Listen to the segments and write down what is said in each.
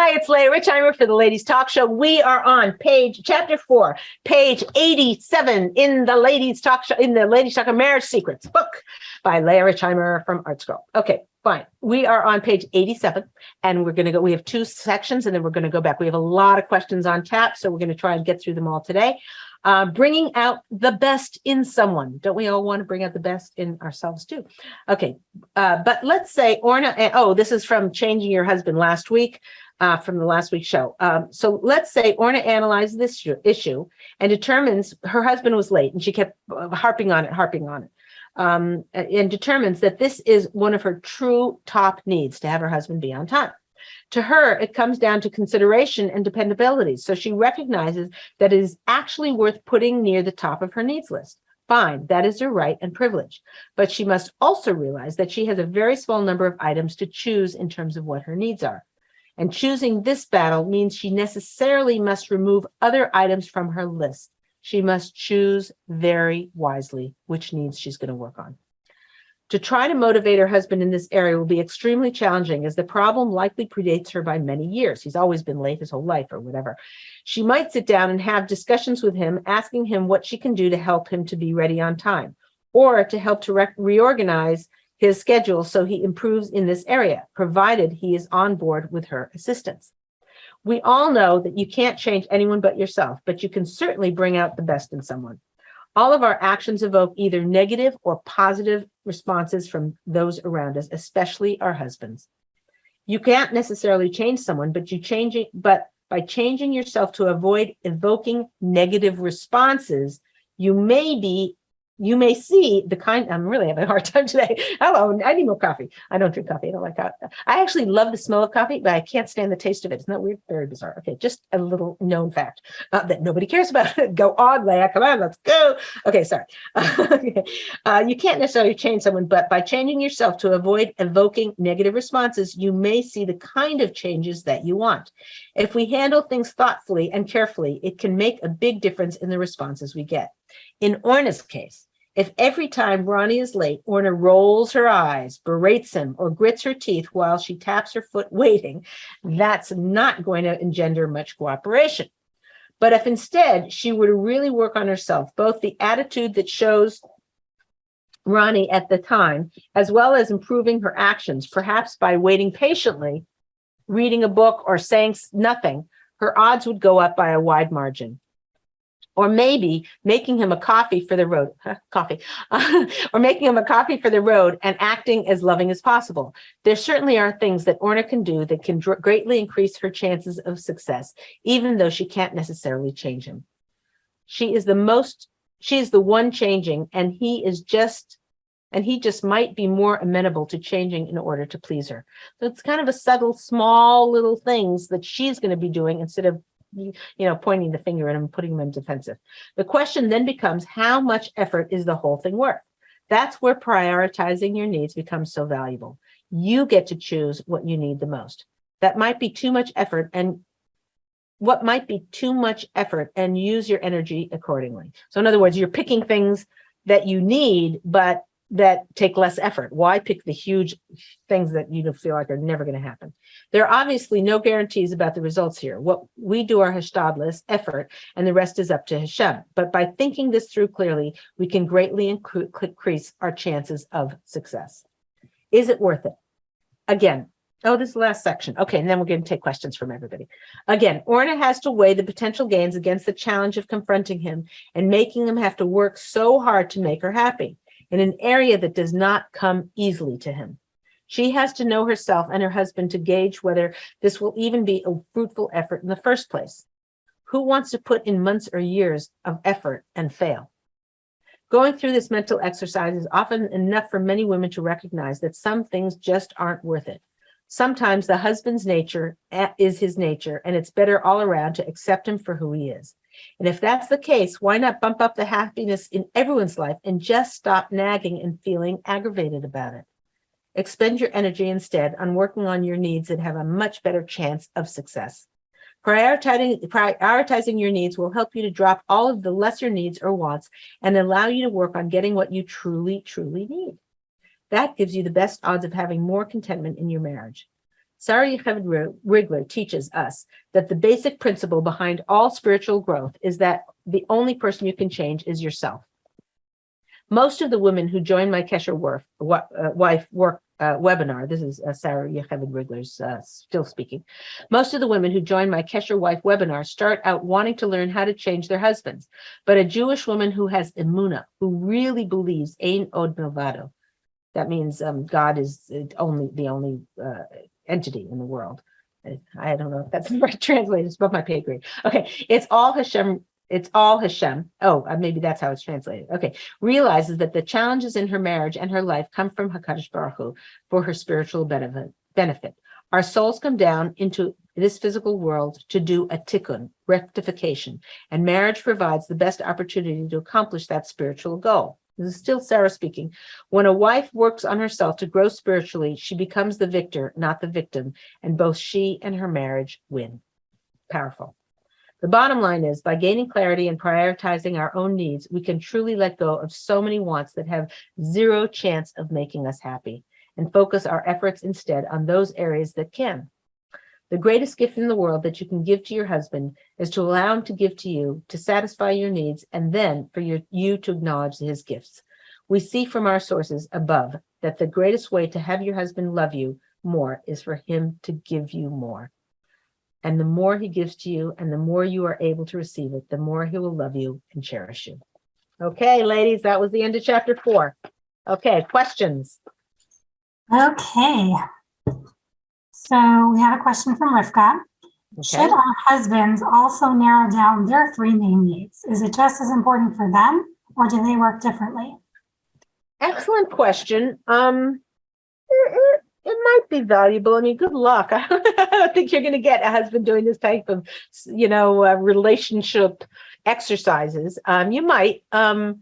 Hi, it's Leah Richeimer for the Ladies Talk Show. We are on chapter 4, page 87 in the Ladies Talk Show, in the Ladies Talk of Marriage Secrets book by Leah Richeimer from Art Scroll. Okay, fine. We are on page 87 and we're going to go, we have 2 sections and then we're going to go back. We have a lot of questions on tap, so we're going to try and get through them all today. Bringing out the best in someone. Don't we all want to bring out the best in ourselves too? Okay, but let's say Orna, this is from Changing Your Husband last week, from the last week's show. So let's say Orna analyzed this issue and determines her husband was late and she kept harping on it, and determines that this is one of her true top needs, to have her husband be on time. To her, it comes down to consideration and dependability. So she recognizes that it is actually worth putting near the top of her needs list. Fine, that is her right and privilege. But she must also realize that she has a very small number of items to choose in terms of what her needs are. And choosing this battle means she necessarily must remove other items from her list. She must choose very wisely which needs she's going to work on. To try to motivate her husband in this area will be extremely challenging, as the problem likely predates her by many years. He's always been late his whole life or whatever. She might sit down and have discussions with him, asking him what she can do to help him to be ready on time, or to help to reorganize his schedule so he improves in this area, provided he is on board with her assistance. We all know that you can't change anyone but yourself, but you can certainly bring out the best in someone. All of our actions evoke either negative or positive responses from those around us, especially our husbands. You can't necessarily change someone, but by changing yourself to avoid evoking negative responses, you may see the kind. I'm really having a hard time today. Hello, I need more coffee. I don't drink coffee. I don't like coffee. I actually love the smell of coffee, but I can't stand the taste of it. Isn't that weird? Very bizarre. Okay, just a little known fact that nobody cares about. Go on, Leah. Come on, let's go. Okay, sorry. You can't necessarily change someone, but by changing yourself to avoid evoking negative responses, you may see the kind of changes that you want. If we handle things thoughtfully and carefully, it can make a big difference in the responses we get. In Orna's case, if every time Ronnie is late, Orna rolls her eyes, berates him, or grits her teeth while she taps her foot waiting, that's not going to engender much cooperation. But if instead she were to really work on herself, both the attitude that shows Ronnie at the time, as well as improving her actions, perhaps by waiting patiently, reading a book, or saying nothing, her odds would go up by a wide margin. Or maybe making him a coffee for the road, or making him a coffee for the road and acting as loving as possible. There certainly are things that Orna can do that can greatly increase her chances of success, even though she can't necessarily change him. She is the one changing, and he just might be more amenable to changing in order to please her. So it's kind of a subtle, small little things that she's going to be doing instead of pointing the finger at him and putting him in defensive. The question then becomes, how much effort is the whole thing worth? That's where prioritizing your needs becomes so valuable. You get to choose what you need the most. That might be too much effort, and what might be too much effort, and use your energy accordingly. So in other words, you're picking things that you need, but that take less effort. Why pick the huge things that you feel like are never going to happen? There are obviously no guarantees about the results here. What we do our hashtag effort, and the rest is up to Hashem. But by thinking this through clearly, we can greatly increase our chances of success. Is it worth it? Again, this is the last section. Okay, and then we're going to take questions from everybody. Again, Orna has to weigh the potential gains against the challenge of confronting him and making him have to work so hard to make her happy, in an area that does not come easily to him. She has to know herself and her husband to gauge whether this will even be a fruitful effort in the first place. Who wants to put in months or years of effort and fail? Going through this mental exercise is often enough for many women to recognize that some things just aren't worth it. Sometimes the husband's nature is his nature, and it's better all around to accept him for who he is. And if that's the case, why not bump up the happiness in everyone's life and just stop nagging and feeling aggravated about it? Expend your energy instead on working on your needs that have a much better chance of success. Prioritizing your needs will help you to drop all of the lesser needs or wants and allow you to work on getting what you truly, truly need. That gives you the best odds of having more contentment in your marriage. Sarah Rigler teaches us that the basic principle behind all spiritual growth is that the only person you can change is yourself. Most of the women who join my Kesher Wife Work webinar, this is Sarah Rigler's still speaking. Most of the women who join my Kesher Wife webinar start out wanting to learn how to change their husbands. But a Jewish woman who has emunah, who really believes Ein Od Milvado, that means God is the only entity in the world. I don't know if that's the right translation. It's above my pay grade. Okay, it's all Hashem. It's all Hashem. Oh, maybe that's how it's translated. Okay, realizes that the challenges in her marriage and her life come from HaKadosh Baruch Hu for her spiritual benefit. Our souls come down into this physical world to do a tikkun, rectification, and marriage provides the best opportunity to accomplish that spiritual goal. This is still Sarah speaking. When a wife works on herself to grow spiritually, she becomes the victor, not the victim, and both she and her marriage win. Powerful. The bottom line is, by gaining clarity and prioritizing our own needs, we can truly let go of so many wants that have zero chance of making us happy and focus our efforts instead on those areas that can. The greatest gift in the world that you can give to your husband is to allow him to give to you, to satisfy your needs, and then for you to acknowledge his gifts. We see from our sources above that the greatest way to have your husband love you more is for him to give you more. And the more he gives to you and the more you are able to receive it, the more he will love you and cherish you. Okay, ladies, that was the end of chapter 4. Okay, questions? Okay. So we have a question from Rivka. Okay. Should our husbands also narrow down their 3 main needs? Is it just as important for them, or do they work differently? Excellent question. It might be valuable. I mean, good luck. I don't think you're going to get a husband doing this type of, relationship exercises. You might. Good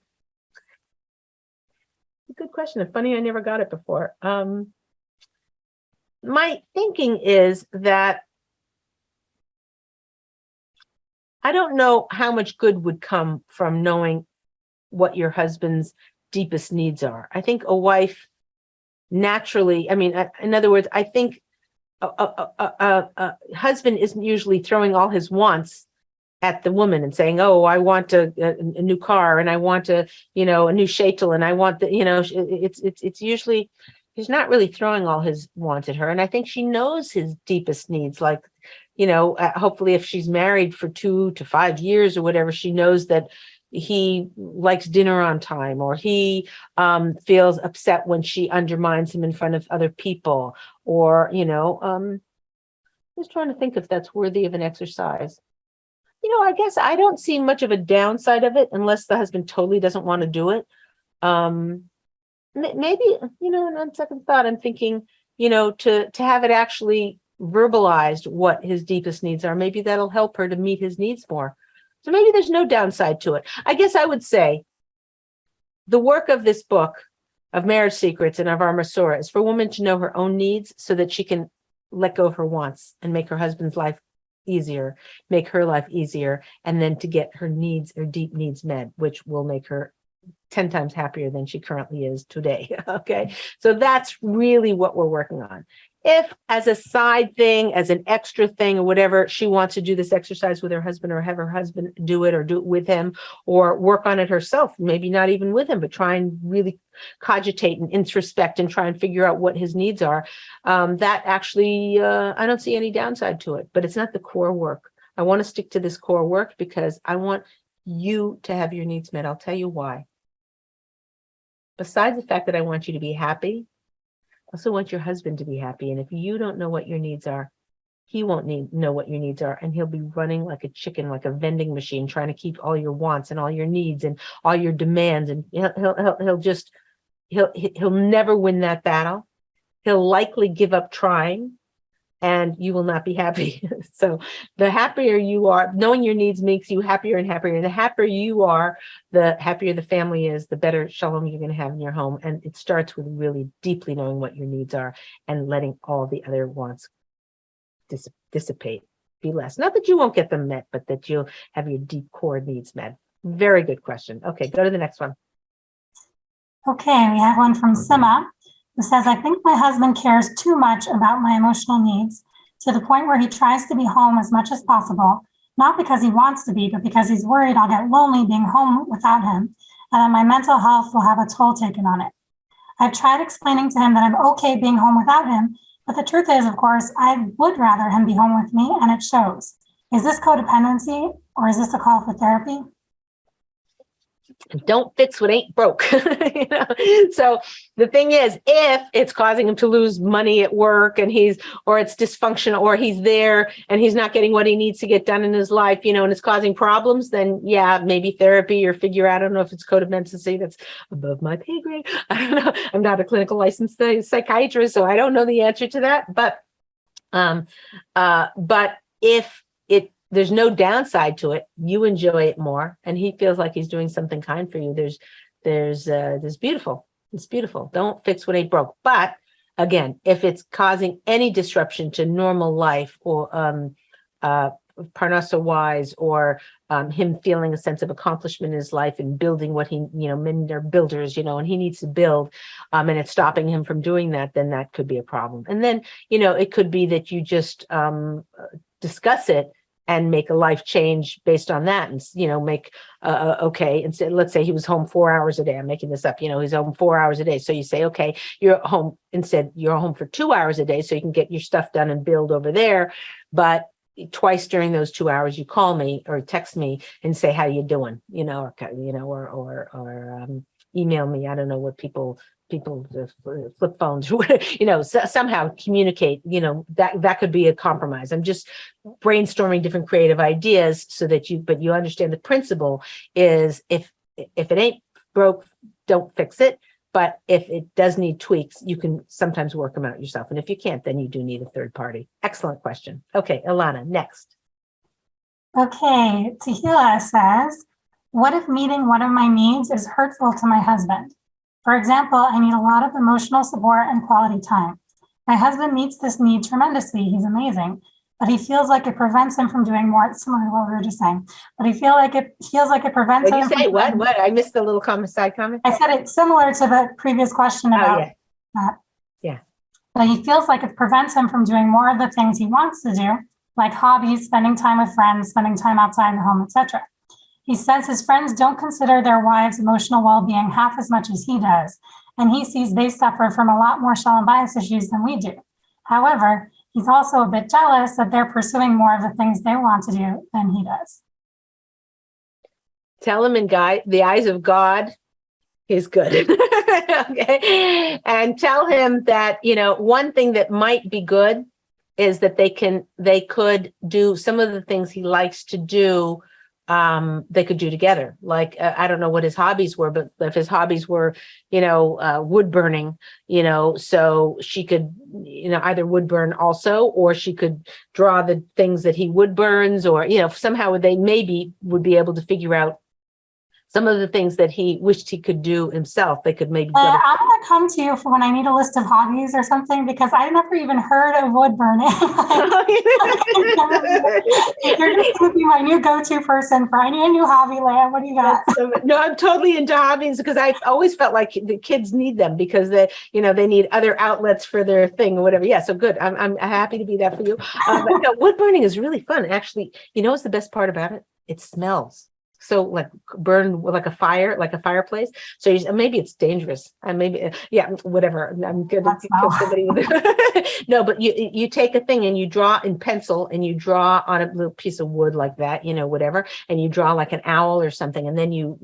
question. It's funny, I never got it before. My thinking is that I don't know how much good would come from knowing what your husband's deepest needs are. I think a wife naturally, in other words, I think a husband isn't usually throwing all his wants at the woman and saying, "Oh, I want a new car, and I want a new shaitel, and I want the," it's usually he's not really throwing all his wants at her, and I think she knows his deepest needs. Like, hopefully, if she's married for 2 to 5 years or whatever, she knows that he likes dinner on time, or he feels upset when she undermines him in front of other people, or just trying to think if that's worthy of an exercise. I guess I don't see much of a downside of it unless the husband totally doesn't want to do it. Maybe, on second thought, I'm thinking, to have it actually verbalized what his deepest needs are, maybe that'll help her to meet his needs more. So maybe there's no downside to it. I guess I would say the work of this book, of Marriage Secrets and of our Masorah, is for a woman to know her own needs so that she can let go of her wants and make her husband's life easier, make her life easier, and then to get her needs, her deep needs met, which will make her 10 times happier than she currently is today. Okay. So that's really what we're working on. If as a side thing, as an extra thing or whatever, she wants to do this exercise with her husband, or have her husband do it, or do it with him, or work on it herself, maybe not even with him, but try and really cogitate and introspect and try and figure out what his needs are, that actually, I don't see any downside to it, but it's not the core work. I want to stick to this core work because I want you to have your needs met. I'll tell you why. Besides the fact that I want you to be happy, I also want your husband to be happy. And if you don't know what your needs are, he won't know what your needs are. And he'll be running like a chicken, like a vending machine, trying to keep all your wants and all your needs and all your demands. And he'll never win that battle. He'll likely give up trying, and you will not be happy. So the happier you are, knowing your needs makes you happier and happier. And the happier you are, the happier the family is, the better shalom you're going to have in your home. And it starts with really deeply knowing what your needs are and letting all the other wants dissipate, be less. Not that you won't get them met, but that you'll have your deep core needs met. Very good question. Okay, go to the next one. Okay, we have one from Sima. who says, I think my husband cares too much about my emotional needs to the point where he tries to be home as much as possible, not because he wants to be, but because he's worried I'll get lonely being home without him, and that my mental health will have a toll taken on it. I've tried explaining to him that I'm okay being home without him, but the truth is, of course, I would rather him be home with me, and it shows. Is this codependency, or is this a call for therapy? Don't fix what ain't broke. You know? So the thing is, if it's causing him to lose money at work and or it's dysfunctional, or he's there and he's not getting what he needs to get done in his life, you know, and it's causing problems, then yeah, maybe therapy, or figure out, I don't know if it's codependency, that's above my pay grade. I don't know. I'm not a clinical licensed psychiatrist, so I don't know the answer to that. But if there's no downside to it, you enjoy it more, and he feels like he's doing something kind for you, there's beautiful. It's beautiful. Don't fix what ain't broke. But again, if it's causing any disruption to normal life, or Parnassa wise, or him feeling a sense of accomplishment in his life and building what he, you know, men are builders, you know, and he needs to build, and it's stopping him from doing that, then that could be a problem. And then, you know, it could be that you just discuss it and make a life change based on that, and, you know, make okay, and so let's say he was home 4 hours a day. I'm making this up, you know, he's home 4 hours a day. So you say, okay, you're home, instead you're home for 2 hours a day, so you can get your stuff done and build over there. But twice during those 2 hours, you call me or text me and say, how you doing? You know, or email me. I don't know what people flip phones, you know, somehow communicate, you know, that could be a compromise. I'm just brainstorming different creative ideas so that but you understand the principle is, if it ain't broke, don't fix it. But if it does need tweaks, you can sometimes work them out yourself. And if you can't, then you do need a third party. Excellent question. Okay, Ilana, next. Okay, Tehila says, what if meeting one of my needs is hurtful to my husband? For example, I need a lot of emotional support and quality time. My husband meets this need tremendously. He's amazing, but he feels like it prevents him from doing more. It's similar to what we were just saying, but he feels like it prevents him. What did you say? What? I missed the little side comment. I said it's similar to the previous question about that. Yeah. But he feels like it prevents him from doing more of the things he wants to do, like hobbies, spending time with friends, spending time outside the home, etc. He says his friends don't consider their wives' emotional well-being half as much as he does, and he sees they suffer from a lot more shell and bias issues than we do. However, he's also a bit jealous that they're pursuing more of the things they want to do than he does. Tell him in the eyes of God, he's good. Okay. And tell him that, you know, one thing that might be good is that they could do some of the things he likes to do. They could do together. Like, I don't know what his hobbies were, but if his hobbies were, you know, wood burning, you know, so she could, you know, either wood burn also, or she could draw the things that he wood burns, or, you know, somehow they maybe would be able to figure out some of the things that he wished he could do himself. They could maybe I'm going to come to you for when I need a list of hobbies or something, because I never even heard of wood burning. You're just going to be my new go-to person for I need a new hobby, Leah. What do you got? No, I'm totally into hobbies, because I've always felt like the kids need them, because they need other outlets for their thing or whatever. Yeah, so good. I'm happy to be that for you. But no, wood burning is really fun. Actually, you know what's the best part about it? It smells. So like burn like a fireplace. So maybe it's dangerous. Whatever. I'm good to kill somebody with it. No, but you take a thing and you draw in pencil, and you draw on a little piece of wood like that, you know, whatever, and you draw like an owl or something, and then you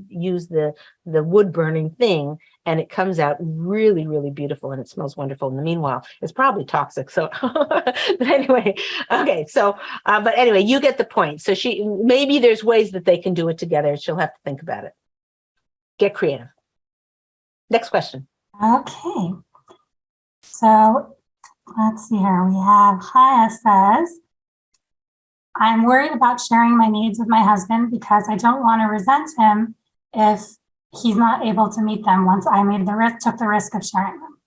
use the wood burning thing, and it comes out really, really beautiful, and it smells wonderful. In the meanwhile, it's probably toxic. So, but anyway, okay. So, but anyway, you get the point. So maybe there's ways that they can do it together. She'll have to think about it. Get creative. Next question. Okay. So let's see here. We have Haya says, I'm worried about sharing my needs with my husband because I don't want to resent him if he's not able to meet them once I took the risk of sharing them.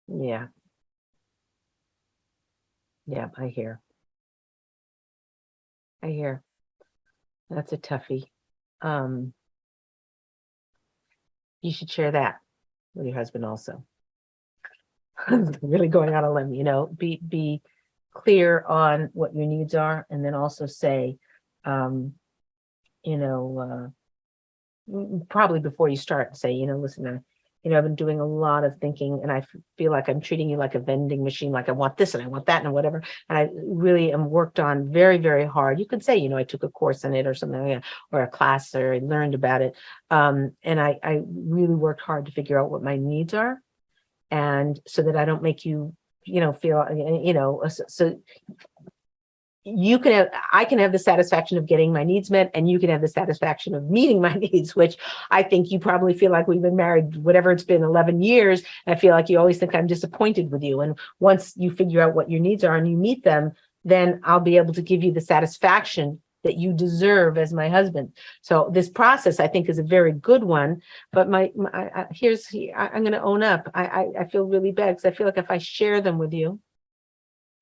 Yeah. Yeah, I hear. That's a toughie. You should share that. with your husband also. Really going on a limb, be clear on what your needs are, and then also say, probably before you start, say, listen, I've been doing a lot of thinking, and I feel like I'm treating you like a vending machine, like I want this and I want that and whatever. And I really am worked on very, very hard. You could say, I took a course in it or something, or a class, or I learned about it. And I really worked hard to figure out what my needs are. And so that I don't make you, feel, so I can have the satisfaction of getting my needs met, and you can have the satisfaction of meeting my needs, which I think you probably feel like we've been married, whatever it's been, 11 years. I feel like you always think I'm disappointed with you. And once you figure out what your needs are and you meet them, then I'll be able to give you the satisfaction that you deserve as my husband. So this process, I think, is a very good one. But I'm going to own up. I feel really bad because I feel like if I share them with you,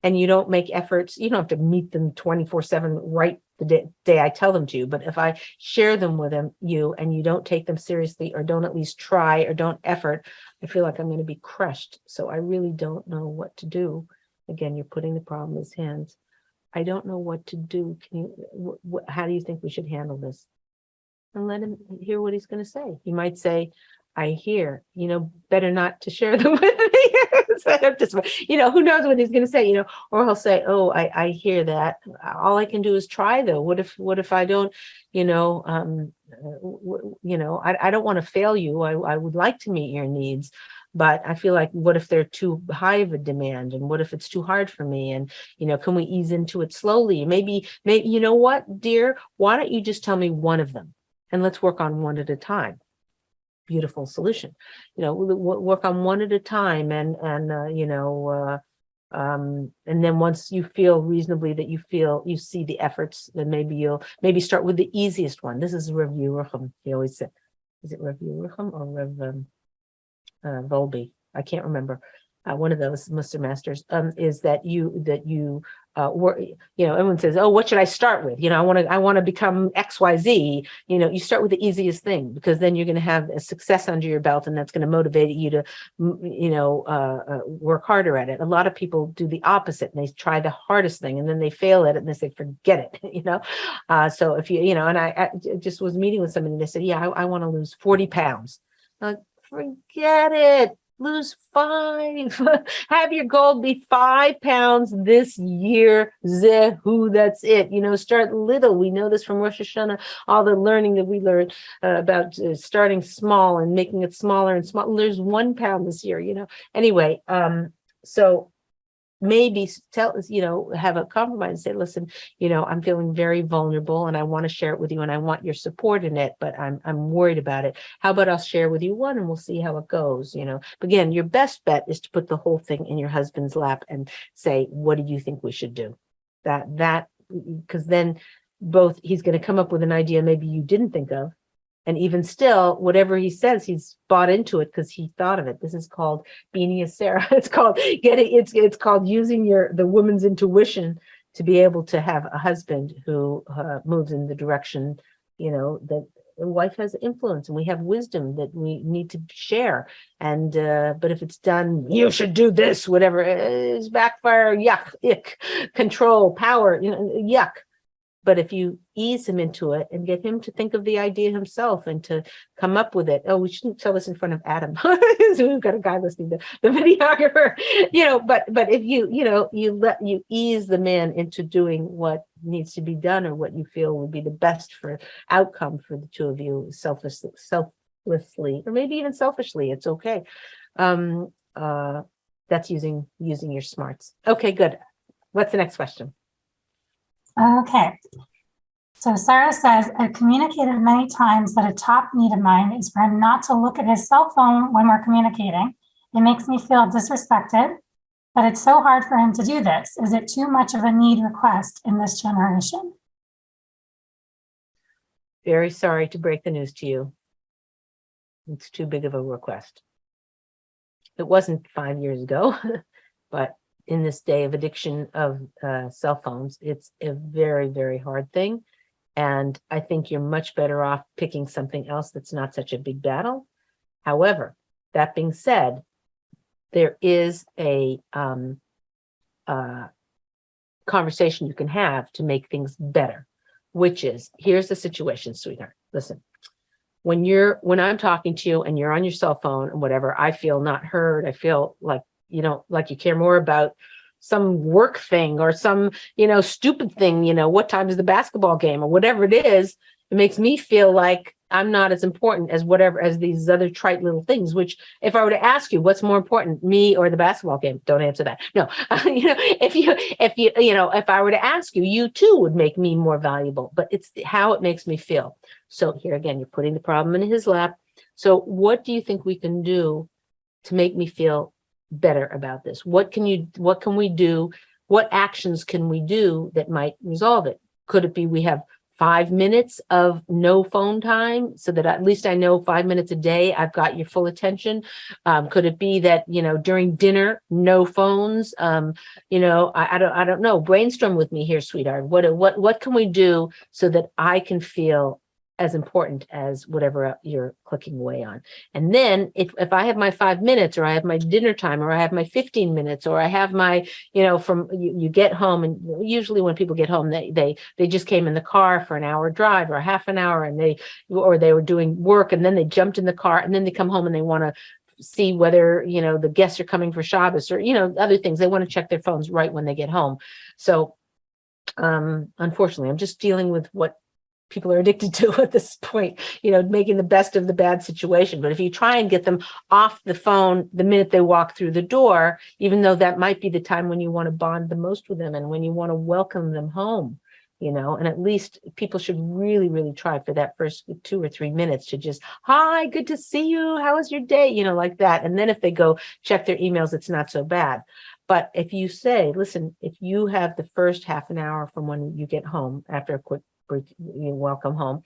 and you don't make efforts, you don't have to meet them 24/7 right the day I tell them to. But if I share them with you and you don't take them seriously, or don't at least try, or don't effort, I feel like I'm going to be crushed. So I really don't know what to do. Again, you're putting the problem in his hands. I don't know what to do. How do you think we should handle this? And let him hear what he's going to say. He might say, I hear, better not to share them with me. Who knows what he's going to say, or he'll say, oh, I hear that. All I can do is try, though. What if I don't, I don't want to fail you. I would like to meet your needs, but I feel like, what if they're too high of a demand? And what if it's too hard for me? And, can we ease into it slowly? Maybe, you know what, dear, why don't you just tell me one of them? And let's work on one at a time. Beautiful solution. We'll work on one at a time, and then once you feel reasonably that you see the efforts, then you'll start with the easiest one. This is Rev Yerucham. He always said, is it Rev Yerucham or Rev Volby? I can't remember. One of those Mr. Masters, is that you work, everyone says, oh, what should I start with? I want to become XYZ. You start with the easiest thing, because then you're going to have a success under your belt, and that's going to motivate you to, work harder at it. A lot of people do the opposite, and they try the hardest thing, and then they fail at it, and they say, forget it, so if and I just was meeting with somebody, and they said, yeah, I want to lose 40 pounds. I'm like, forget it. Lose 5. Have your goal be 5 pounds this year. Zehu, that's it. Start little. We know this from Rosh Hashanah, all the learning that we learned about starting small and making it smaller and smaller. There's 1 pound this year, Anyway, so maybe have a compromise and say, listen, I'm feeling very vulnerable, and I want to share it with you, and I want your support in it, but I'm worried about it. How about I'll share with you one, and we'll see how it goes, But again, your best bet is to put the whole thing in your husband's lap and say, what do you think we should do? That because then both he's going to come up with an idea maybe you didn't think of. And even still, whatever he says, he's bought into it because he thought of it. This is called B'nai Sarah. It's called it's called using the woman's intuition to be able to have a husband who moves in the direction, that the wife has influence, and we have wisdom that we need to share. And but if it's done, you should do this, whatever, is backfire, yuck, ick, control, power, yuck. But if you ease him into it and get him to think of the idea himself and to come up with it, oh, we shouldn't tell this in front of Adam. So we've got a guy listening to the videographer, but if you ease the man into doing what needs to be done, or what you feel would be the best for outcome for the two of you, selflessly, or maybe even selfishly, it's okay. That's using your smarts. Okay, good. What's the next question? Okay. So Sarah says, I've communicated many times that a top need of mine is for him not to look at his cell phone when we're communicating. It makes me feel disrespected, but it's so hard for him to do this. Is it too much of a need request in this generation? Very sorry to break the news to you. It's too big of a request. It wasn't 5 years ago, but in this day of addiction of cell phones, it's a very, very hard thing. And I think you're much better off picking something else that's not such a big battle. However, That being said, there is a conversation you can have to make things better, which is, here's the situation, sweetheart. Listen, when I'm talking to you and you're on your cell phone and whatever, I feel not heard. I feel like, like you care more about some work thing or some, stupid thing, what time is the basketball game or whatever it is. It makes me feel like I'm not as important as these other trite little things, which if I were to ask you, what's more important, me or the basketball game? Don't answer that. No, if I were to ask you, you too would make me more valuable, but it's how it makes me feel. So here again, you're putting the problem in his lap. So what do you think we can do to make me feel better about this? What can we do? What actions can we do that might resolve it? Could it be we have 5 minutes of no phone time so that at least I know 5 minutes a day I've got your full attention? Could it be that, during dinner, no phones? I don't know. Brainstorm with me here, sweetheart. What can we do so that I can feel as important as whatever you're clicking away on? And then if I have my 5 minutes, or I have my dinner time, or I have my 15 minutes, or I have my, from you get home, and usually when people get home, they just came in the car for an hour drive or a half an hour, and they were doing work, and then they jumped in the car, and then they come home and they want to see whether, the guests are coming for Shabbos or, other things. They want to check their phones right when they get home. So unfortunately, I'm just dealing with what people are addicted to at this point, making the best of the bad situation. But if you try and get them off the phone the minute they walk through the door, even though that might be the time when you want to bond the most with them and when you want to welcome them home, and at least people should really, really try for that first 2 or 3 minutes to just, hi, good to see you. How was your day? Like that. And then if they go check their emails, it's not so bad. But if you say, listen, if you have the first half an hour from when you get home after a quick welcome home,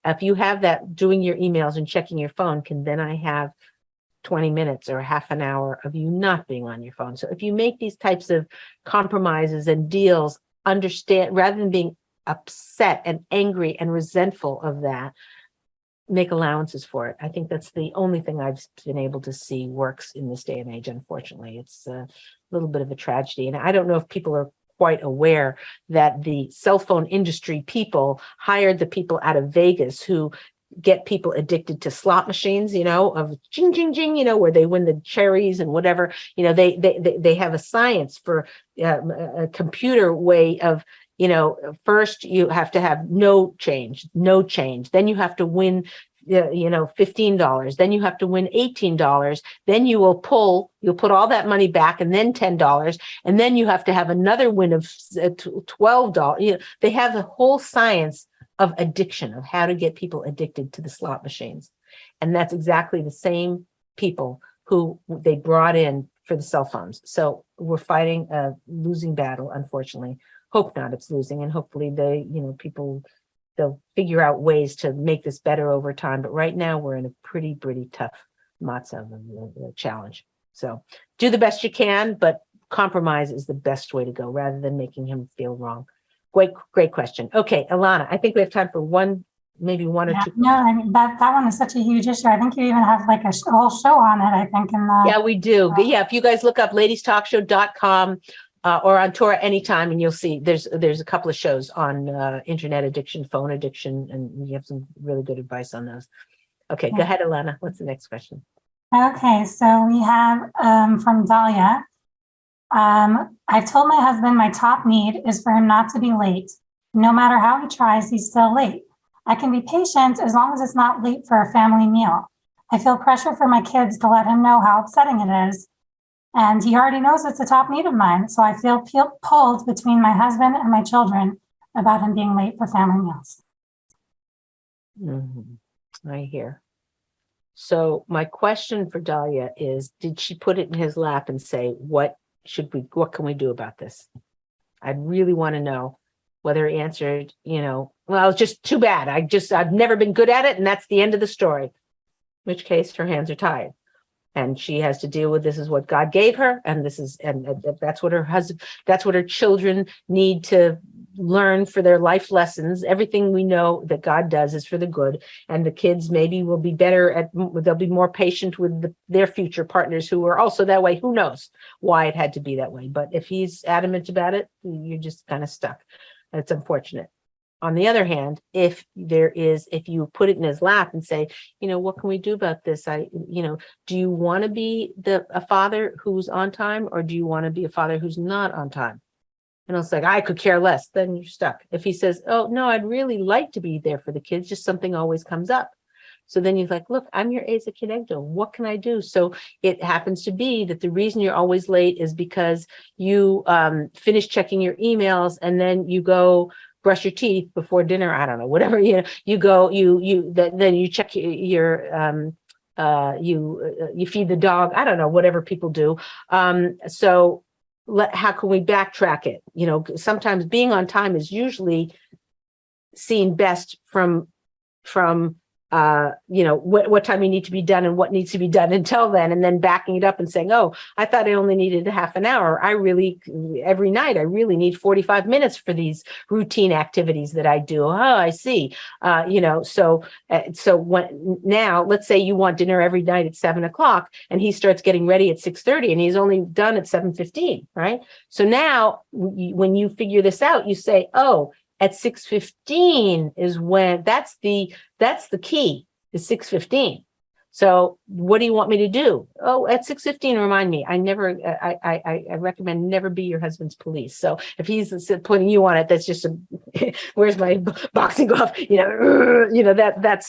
if you have that doing your emails and checking your phone, then I have 20 minutes or half an hour of you not being on your phone? So if you make these types of compromises and deals, understand, rather than being upset and angry and resentful of that, make allowances for it. I think that's the only thing I've been able to see works in this day and age. Unfortunately, it's a little bit of a tragedy. And I don't know if people are quite aware that the cell phone industry people hired the people out of Vegas who get people addicted to slot machines, of ching, ching, ching, where they win the cherries and whatever. They have a science for a computer way of, first you have to have no change. Then you have to win, $15. Then you have to win $18. Then you'll put all that money back, and then $10. And then you have to have another win of $12. They have the whole science of addiction, of how to get people addicted to the slot machines. And that's exactly the same people who they brought in for the cell phones. So we're fighting a losing battle, unfortunately. Hope not, it's losing. And hopefully they'll figure out ways to make this better over time. But right now we're in a pretty tough matzah challenge. So do the best you can, but compromise is the best way to go rather than making him feel wrong. Great question. Okay, Ilana, I think we have time for maybe one or two. No, I mean, that one is such a huge issue. I think you even have like a whole show on it, I think. Yeah, we do. Yeah, if you guys look up ladiestalkshow.com or on Torah anytime, and you'll see there's a couple of shows on internet addiction, phone addiction, and we have some really good advice on those. Okay, Go ahead, Ilana. What's the next question? Okay, so we have from Dahlia. I've told my husband my top need is for him not to be late. No matter how he tries, he's still late. I can be patient as long as it's not late for a family meal. I feel pressure for my kids to let him know how upsetting it is. And he already knows it's a top need of mine. So I feel pulled between my husband and my children about him being late for family meals. Mm-hmm. I hear. So my question for Dahlia is, did she put it in his lap and say, what can we do about this? I'd really want to know whether he answered, well, it's just too bad. I've never been good at it. And that's the end of the story, in which case her hands are tied and she has to deal with, this is what God gave her. And that's what her husband, that's what her children need to learn for their life lessons. Everything we know that God does is for the good. And the kids maybe will be better they'll be more patient with their future partners who are also that way. Who knows why it had to be that way? But if he's adamant about it, you're just kind of stuck. It's unfortunate. On the other hand, if you put it in his lap and say, what can we do about this? Do you want to be a father who's on time, or do you want to be a father who's not on time? And it's like, I could care less. Then you're stuck. If he says, oh, no, I'd really like to be there for the kids, just something always comes up. So then you're like, look, I'm your Asa Kinegdo. What can I do? So it happens to be that the reason you're always late is because you finish checking your emails and then you go brush your teeth before dinner. I don't know, whatever, you go, then you check your you feed the dog. I don't know, whatever people do. So how can we backtrack it? Sometimes being on time is usually seen best from what time you need to be done and what needs to be done until then, and then backing it up and saying, oh, I thought I only needed a half an hour. Every night, I really need 45 minutes for these routine activities that I do. Oh, I see. So now let's say you want dinner every night at 7:00 and he starts getting ready at 6:30 and he's only done at 7:15, right? So now when you figure this out, you say, oh, at 6:15 is when that's the key, is 6:15. So what do you want me to do? Oh, at 6:15, remind me. I recommend never be your husband's police. So if he's putting you on it, that's just where's my boxing glove?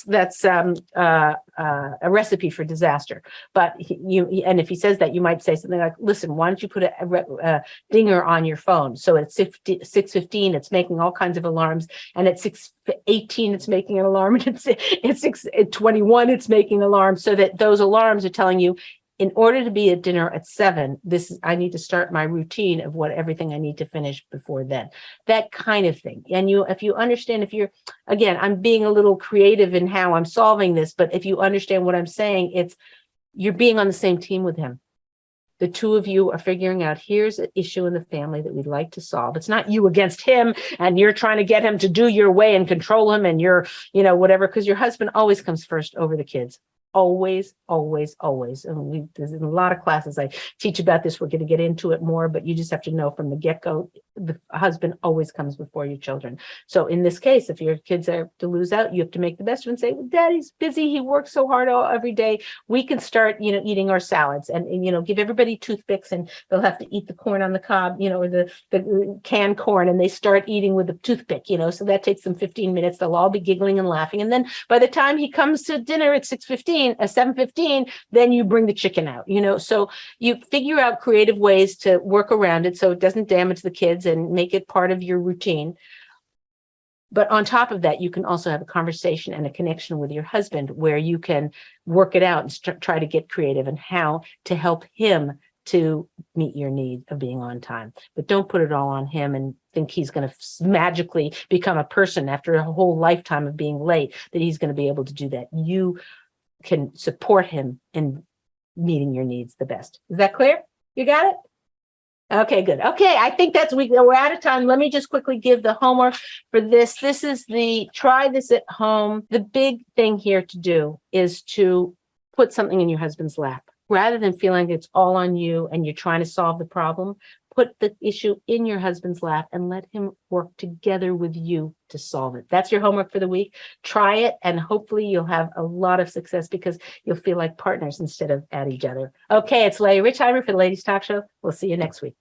That's a recipe for disaster. But and if he says that, you might say something like, listen, why don't you put a dinger on your phone? So at 6:15, it's making all kinds of alarms. And at 6:18, it's making an alarm. And at 6:21, it's making an alarm, so that those alarms are telling you, in order to be at dinner at 7, I need to start my routine of everything I need to finish before then. That kind of thing. And if you understand, again, I'm being a little creative in how I'm solving this, but if you understand what I'm saying, you're being on the same team with him. The two of you are figuring out, here's an issue in the family that we'd like to solve. It's not you against him and you're trying to get him to do your way and control him and you're, whatever, because your husband always comes first over the kids. Always, always, always. And there's a lot of classes I teach about this. We're going to get into it more, but you just have to know from the get-go, the husband always comes before your children. So in this case, if your kids are to lose out, you have to make the best of it and say, well, Daddy's busy. He works so hard every day. We can start, eating our salads and give everybody toothpicks, and they'll have to eat the corn on the cob, or the canned corn, and they start eating with a toothpick, so that takes them 15 minutes. They'll all be giggling and laughing. And then by the time he comes to dinner at 7:15, then you bring the chicken out, so you figure out creative ways to work around it so it doesn't damage the kids and make it part of your routine. But on top of that, you can also have a conversation and a connection with your husband where you can work it out and try to get creative and how to help him to meet your need of being on time. But don't put it all on him and think he's going to magically become a person after a whole lifetime of being late, that he's going to be able to do that. You can support him in meeting your needs the best. Is that clear? You got it? Okay, good. Okay, I think we're out of time. Let me just quickly give the homework for this. This is try this at home. The big thing here to do is to put something in your husband's lap. Rather than feeling it's all on you and you're trying to solve the problem, put the issue in your husband's lap and let him work together with you to solve it. That's your homework for the week. Try it, and hopefully you'll have a lot of success because you'll feel like partners instead of at each other. Okay, it's Leah Richeimer for the Ladies Talk Show. We'll see you next week.